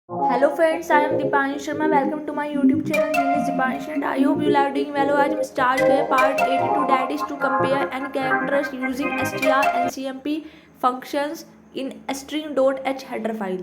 Hello friends, I am Deepanshi Sharma. Welcome to my YouTube channel. Name is Deepanshi and I hope you are doing well. आज हम start करें part 82 that is to compare n characters using str and cmp functions in string.h header file.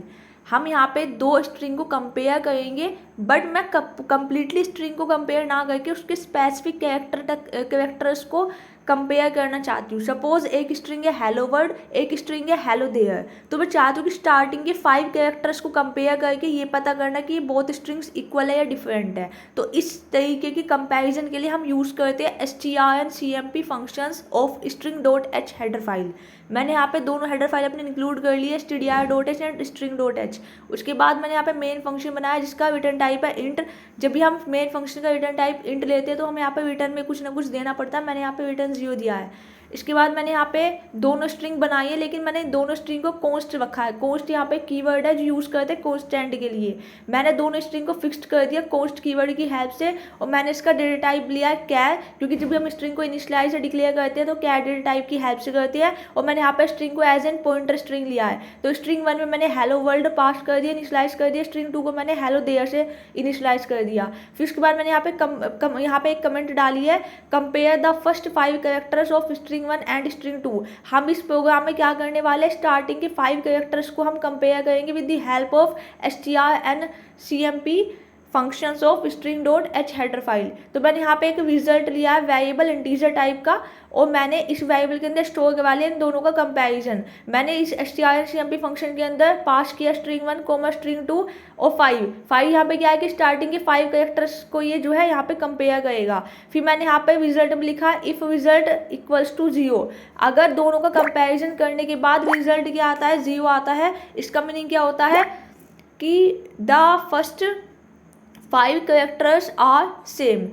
हम यहाँ पे दो string को compare करेंगे but मैं कम्प्लीटली स्ट्रिंग को कंपेयर ना करके उसके स्पेसिफिक कैरेक्टर्स को कंपेयर करना चाहती हूँ. सपोज एक स्ट्रिंग है हेलो वर्ड, एक स्ट्रिंग है हेलो देयर. तो मैं चाहती हूँ कि स्टार्टिंग के 5 कैरेक्टर्स को कंपेयर करके ये पता करना कि ये बोथ स्ट्रिंग्स इक्वल है या डिफरेंट है. तो इस तरीके की कंपैरिजन के लिए हम यूज़ करते हैं strncmp functions of string.h header file. मैंने यहाँ पे दोनों हेडर फाइल अपने इंक्लूड कर लिए, str.h एंड string.h. उसके बाद मैंने यहाँ पे मेन फंक्शन बनाया जिसका रिटर्न टाइप है इंट. जब भी हम मेन फंक्शन का रिटर्न टाइप इंट लेते हैं तो हमें यहाँ पे रिटर्न में कुछ ना कुछ देना पड़ता है. मैंने यहाँ पे रिटर्न 0 दिया है. इसके बाद मैंने यहाँ पे दोनों स्ट्रिंग बनाई है लेकिन मैंने दोनों स्ट्रिंग को कॉन्स्ट रखा है. कॉन्स्ट यहाँ पे कीवर्ड है जो यूज़ करते हैं कॉन्स्टेंट के लिए. मैंने दोनों स्ट्रिंग को फिक्स्ड कर दिया कॉन्स्ट कीवर्ड की हेल्प से और मैंने इसका डेटा टाइप लिया है कैर, क्योंकि जब भी हम स्ट्रिंग को इनिशियलाइज डिक्लेयर करते हैं तो कैर डेटा टाइप की हेल्प से करती है. और मैंने यहाँ पे स्ट्रिंग को एज एन पॉइंटर स्ट्रिंग लिया है. तो स्ट्रिंग 1 में मैंने हेलो वर्ल्ड पास कर दिया, इनिशियलाइज कर दिया. स्ट्रिंग 2 को मैंने हेलो देयर से इनिशियलाइज कर दिया. फिर उसके बाद मैंने यहाँ पे एक कमेंट डाली है compare the first 5 characters of string 1 and string 2. हम इस प्रोग्राम में क्या करने वाले हैं, स्टार्टिंग के 5 कैरेक्टर्स को हम कंपेयर करेंगे with the help of strncmp functions of string.h header file. तो मैंने यहाँ पे एक रिजल्ट लिया है वेरिएबल इंटीजर टाइप का और मैंने इस वेरिएबल के अंदर स्टोर करवा लिया इन दोनों का कंपैरिजन. मैंने इस strncmp फंक्शन के अंदर पास किया string 1, string 2 और 5 यहाँ पे क्या है कि स्टार्टिंग के 5 कैरेक्टर्स को ये जो है यहाँ पे कंपेयर करेगा. फिर मैंने यहाँ पे रिजल्ट में लिखा इफ़ रिजल्ट इक्वल्स टू 0. अगर दोनों का कंपैरिजन करने के बाद रिजल्ट क्या आता है, 0 आता है. इसका मीनिंग क्या होता है कि the first 5 characters are same.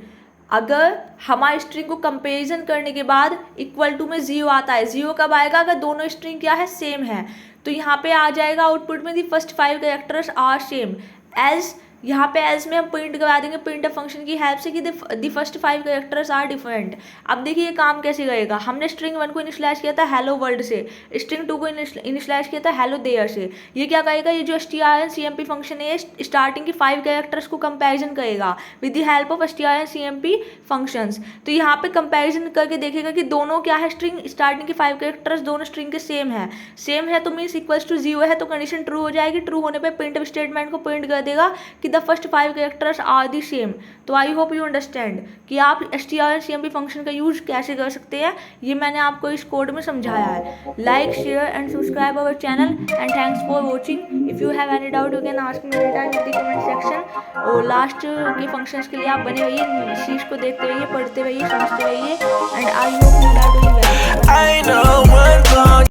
अगर हमारे स्ट्रिंग को कंपेरिजन करने के बाद इक्वल टू में 0 आता है. 0 कब आएगा, अगर दोनों स्ट्रिंग क्या है, सेम है. तो यहाँ पे आ जाएगा आउटपुट में the first 5 characters are same. As यहाँ पे एज में हम प्रिंट करा देंगे प्रिंटफ फंक्शन की हेल्प से कि the first 5 characters are different. अब देखिए ये काम कैसे करेगा. हमने स्ट्रिंग 1 को इनिशियलाइज किया था हेलो वर्ल्ड से, स्ट्रिंग 2 को इनिशियलाइज किया था हेलो देयर से. ये क्या करेगा, ये जो strncmp फंक्शन है स्टार्टिंग की 5 कैरेक्टर्स को कंपैरिजन करेगा with the help of strncmp functions. तो यहाँ पे कंपैरिजन करके देखेगा कि दोनों क्या है, स्ट्रिंग स्टार्टिंग की 5 कैरेक्टर्स दोनों स्ट्रिंग के सेम है तो मीन्स इक्वल्स टू 0 है तो कंडीशन ट्रू हो जाएगी. ट्रू होने पे प्रिंटफ स्टेटमेंट को प्रिंट कर देगा कि the first 5 characters are the same. तो आई होप यू अंडरस्टैंड कि आप strncmp फंक्शन का यूज कैसे कर सकते हैं. ये मैंने आपको इस कोड में समझाया है. Like share and subscribe our channel and thanks for watching. If you have any doubt you can ask me any time in the comment section. और लास्ट के फंक्शंस के लिए आप बने रहिए, इस चीज़ को देखते रहिए, पढ़ते रहिए, समझते रहिए एंड आई होप